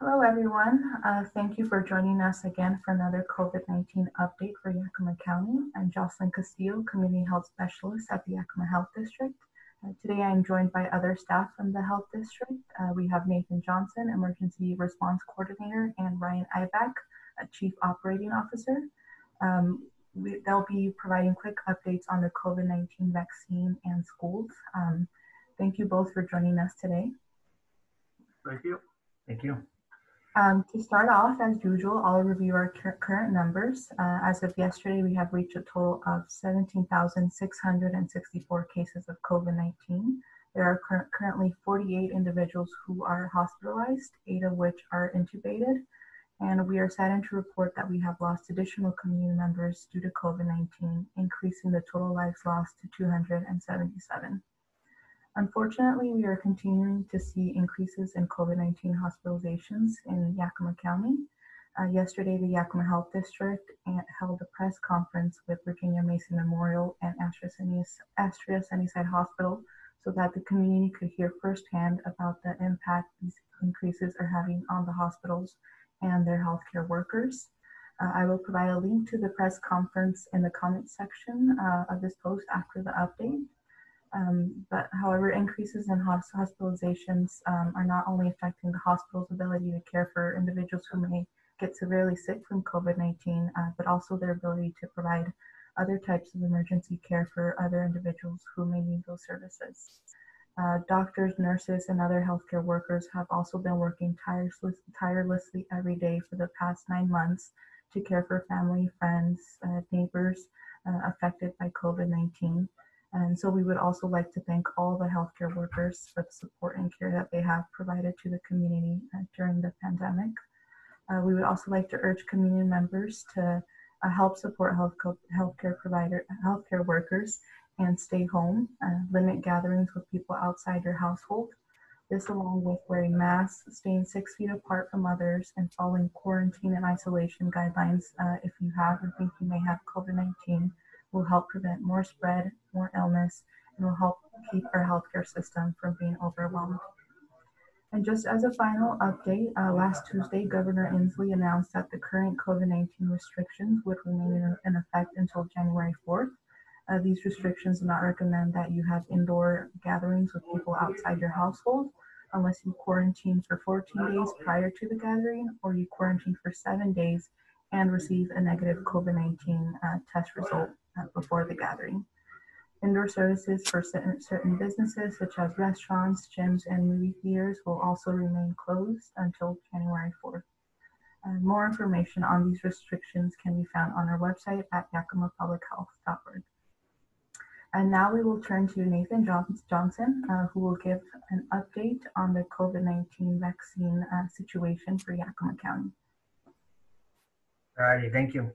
Hello, everyone. Thank you for joining us again for another COVID-19 update for Yakima County. I'm Jocelyn Castillo, Community Health Specialist at the Yakima Health District. Today, I'm joined by other staff from the Health District. We have Nathan Johnson, Emergency Response Coordinator, and Ryan Ibach, Chief Operating Officer. They'll be providing quick updates on the COVID-19 vaccine and schools. Thank you both for joining us today. Thank you. Thank you. To start off, as usual, I'll review our current numbers. As of yesterday, we have reached a total of 17,664 cases of COVID-19. There are currently 48 individuals who are hospitalized, 8 of which are intubated, and we are saddened to report that we have lost additional community members due to COVID-19, increasing the total lives lost to 277. Unfortunately, we are continuing to see increases in COVID-19 hospitalizations in Yakima County. Yesterday, the Yakima Health District held a press conference with Virginia Mason Memorial and Astria Sunnyside Hospital so that the community could hear firsthand about the impact these increases are having on the hospitals and their healthcare workers. I will provide a link to the press conference in the comments section of this post after the update. But however, increases in hospitalizations are not only affecting the hospital's ability to care for individuals who may get severely sick from COVID-19, but also their ability to provide other types of emergency care for other individuals who may need those services. Doctors, nurses, and other healthcare workers have also been working tirelessly every day for the past 9 months to care for family, friends, neighbors affected by COVID-19. And so we would also like to thank all the healthcare workers for the support and care that they have provided to the community during the pandemic. We would also like to urge community members to help support healthcare workers and stay home, limit gatherings with people outside your household. This, along with wearing masks, staying 6 feet apart from others, and following quarantine and isolation guidelines if you have or think you may have COVID-19, will help prevent more spread, more illness, and will help keep our healthcare system from being overwhelmed. And just as a final update, last Tuesday, Governor Inslee announced that the current COVID-19 restrictions would remain in effect until January 4th. These restrictions do not recommend that you have indoor gatherings with people outside your household unless you quarantine for 14 days prior to the gathering, or you quarantine for 7 days and receive a negative COVID-19 test result before the gathering. Indoor services for certain businesses such as restaurants, gyms, and movie theaters will also remain closed until January 4th. More information on these restrictions can be found on our website at yakimapublichealth.org. And now we will turn to Nathan Johnson, who will give an update on the COVID-19 vaccine situation for Yakima County. All righty, thank you.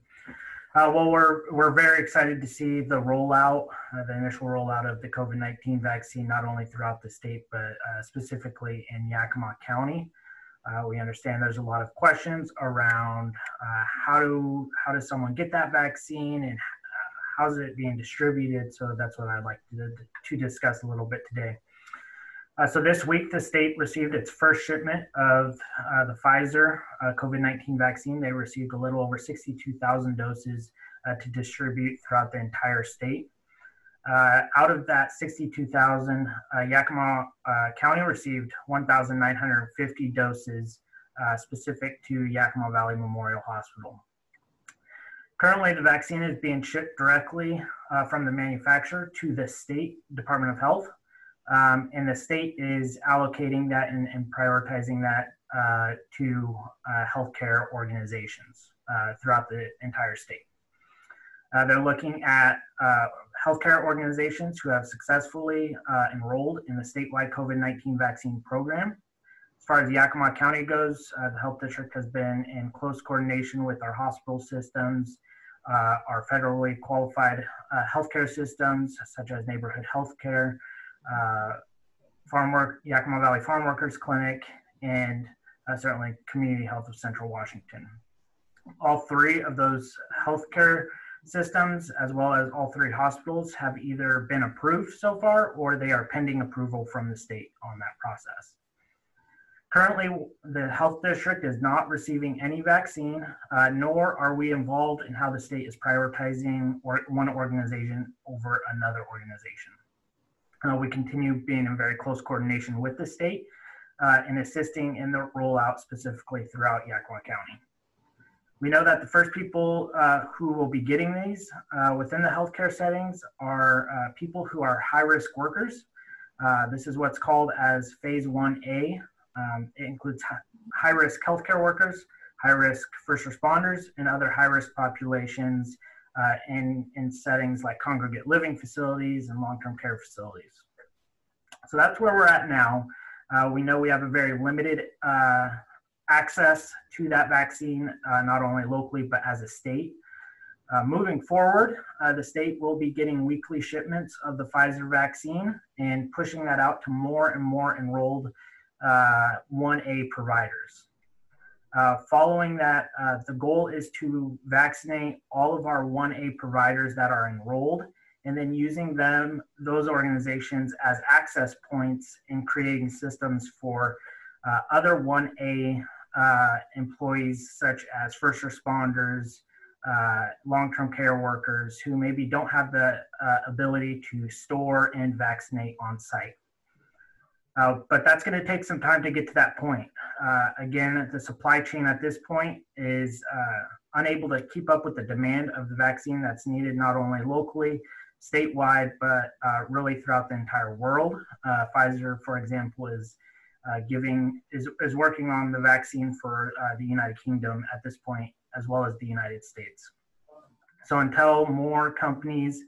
Well, we're very excited to see the rollout, the initial rollout of the COVID-19 vaccine, not only throughout the state, but specifically in Yakima County. We understand there's a lot of questions around how does someone get that vaccine and how's it being distributed. So that's what I'd like to discuss a little bit today. So this week, the state received its first shipment of the Pfizer COVID-19 vaccine. They received a little over 62,000 doses to distribute throughout the entire state. Out of that 62,000, Yakima County received 1,950 doses specific to Yakima Valley Memorial Hospital. Currently, the vaccine is being shipped directly from the manufacturer to the state Department of Health. And the state is allocating that and prioritizing that to healthcare organizations throughout the entire state. They're looking at healthcare organizations who have successfully enrolled in the statewide COVID-19 vaccine program. As far as Yakima County goes, the health district has been in close coordination with our hospital systems, our federally qualified healthcare systems, such as neighborhood healthcare, Yakima Valley Farm Workers Clinic, and certainly Community Health of Central Washington. All three of those healthcare systems, as well as all three hospitals, have either been approved so far or they are pending approval from the state on that process. Currently, the health district is not receiving any vaccine, nor are we involved in how the state is prioritizing one organization over another organization. We continue being in very close coordination with the state and assisting in the rollout specifically throughout Yakima County. We know that the first people who will be getting these within the healthcare settings are people who are high-risk workers. This is what's called as Phase 1A. It includes high-risk healthcare workers, high-risk first responders, and other high-risk populations in settings like congregate living facilities and long-term care facilities. So that's where we're at now. We know we have a very limited access to that vaccine, not only locally, but as a state. Moving forward, the state will be getting weekly shipments of the Pfizer vaccine and pushing that out to more and more enrolled 1A providers. Following that, the goal is to vaccinate all of our 1A providers that are enrolled, and then using those organizations as access points in creating systems for other 1A employees, such as first responders, long-term care workers who maybe don't have the ability to store and vaccinate on site. But that's going to take some time to get to that point. Again, the supply chain at this point is unable to keep up with the demand of the vaccine that's needed not only locally, statewide, but really throughout the entire world. Pfizer, for example, is working on the vaccine for the United Kingdom at this point, as well as the United States. So until more companies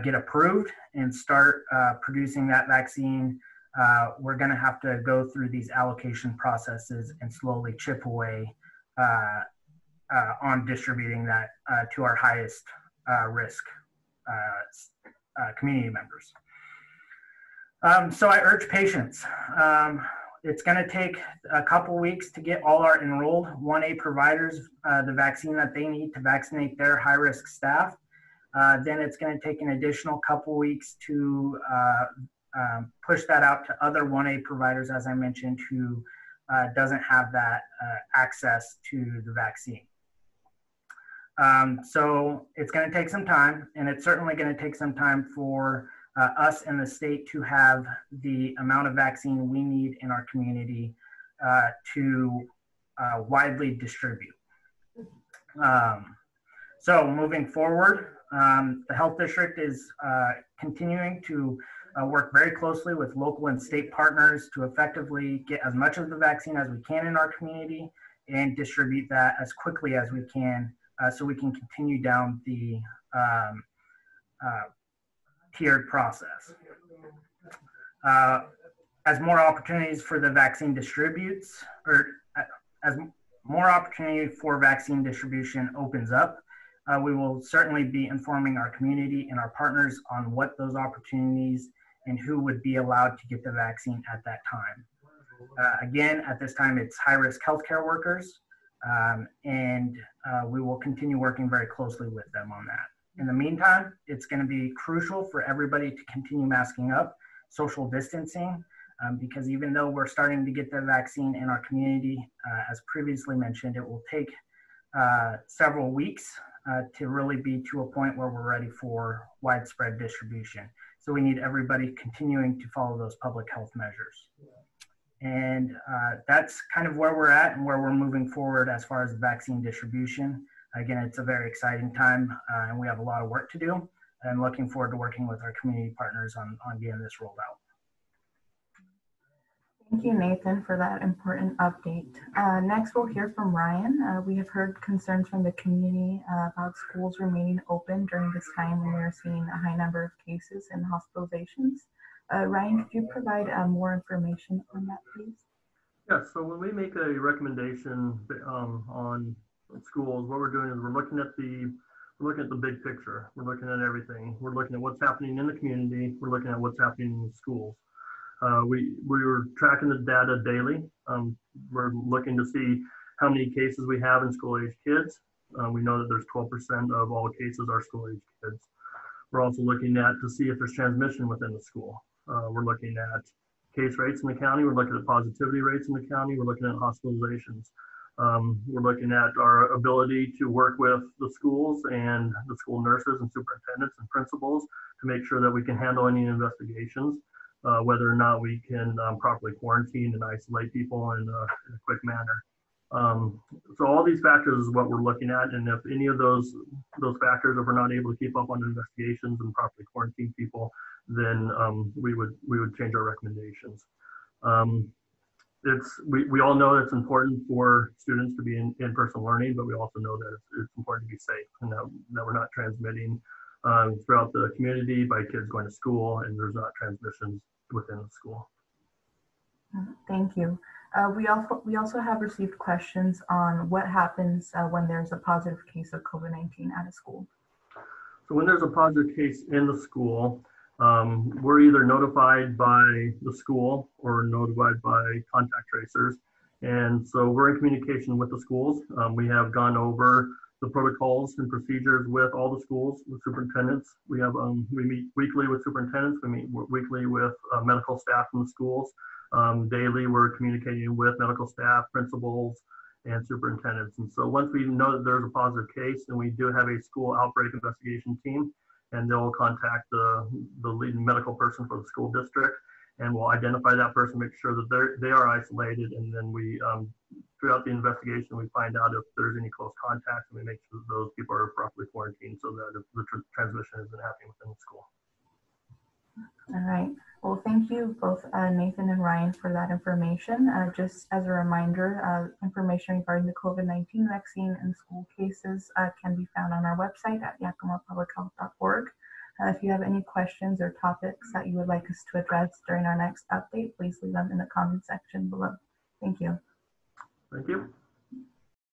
get approved and start producing that vaccine, we're going to have to go through these allocation processes and slowly chip away on distributing that to our highest risk community members. So I urge patience. It's going to take a couple weeks to get all our enrolled 1A providers the vaccine that they need to vaccinate their high-risk staff. Then it's going to take an additional couple weeks to push that out to other 1A providers, as I mentioned, who doesn't have that access to the vaccine. So it's going to take some time, and it's certainly going to take some time for us and the state to have the amount of vaccine we need in our community to widely distribute. So moving forward, the health district is continuing to work very closely with local and state partners to effectively get as much of the vaccine as we can in our community and distribute that as quickly as we can so we can continue down the tiered process. As more opportunities for the vaccine distributes, or as more opportunity for vaccine distribution opens up, we will certainly be informing our community and our partners on what those opportunities and who would be allowed to get the vaccine at that time. Again, at this time, it's high-risk healthcare workers, and we will continue working very closely with them on that. In the meantime, it's going to be crucial for everybody to continue masking up, social distancing, because even though we're starting to get the vaccine in our community, as previously mentioned, it will take several weeks to really be to a point where we're ready for widespread distribution. So we need everybody continuing to follow those public health measures. And that's kind of where we're at and where we're moving forward as far as vaccine distribution. Again, it's a very exciting time and we have a lot of work to do, and looking forward to working with our community partners on getting this rolled out. Thank you, Nathan, for that important update. Next, we'll hear from Ryan. We have heard concerns from the community about schools remaining open during this time when we are seeing a high number of cases and hospitalizations. Ryan, could you provide more information on that, please? Yeah, so when we make a recommendation on schools, what we're doing is we're looking at the big picture. We're looking at everything. We're looking at what's happening in the community. We're looking at what's happening in the schools. We're tracking the data daily. We're looking to see how many cases we have in school-age kids. We know that there's 12% of all cases are school-age kids. We're also looking at to see if there's transmission within the school. We're looking at case rates in the county. We're looking at positivity rates in the county. We're looking at hospitalizations. We're looking at our ability to work with the schools and the school nurses and superintendents and principals to make sure that we can handle any investigations, whether or not we can properly quarantine and isolate people in a quick manner. So all these factors is what we're looking at, and if any of those factors, if we're not able to keep up on investigations and properly quarantine people, then we would change our recommendations. We all know it's important for students to be in-person learning, but we also know that it's important to be safe and that we're not transmitting throughout the community by kids going to school, and there's not transmissions within the school. Thank you. We also have received questions on what happens when there's a positive case of COVID-19 at a school. So when there's a positive case in the school, we're either notified by the school or notified by contact tracers. And so we're in communication with the schools. We have gone over the protocols and procedures with all the schools, with superintendents. We meet weekly with superintendents. We meet weekly with medical staff in the schools. Daily, we're communicating with medical staff, principals, and superintendents. And so once we know that there's a positive case, then we do have a school outbreak investigation team, and they'll contact the lead medical person for the school district, and we'll identify that person, make sure that they are isolated, and then we, throughout the investigation, we find out if there's any close contacts, and we make sure that those people are properly quarantined so that if the transmission isn't happening within the school. All right. Well, thank you both, Nathan and Ryan, for that information. Just as a reminder, information regarding the COVID-19 vaccine and school cases can be found on our website at yakimapublichealth.org. If you have any questions or topics that you would like us to address during our next update, please leave them in the comment section below. Thank you. Thank you.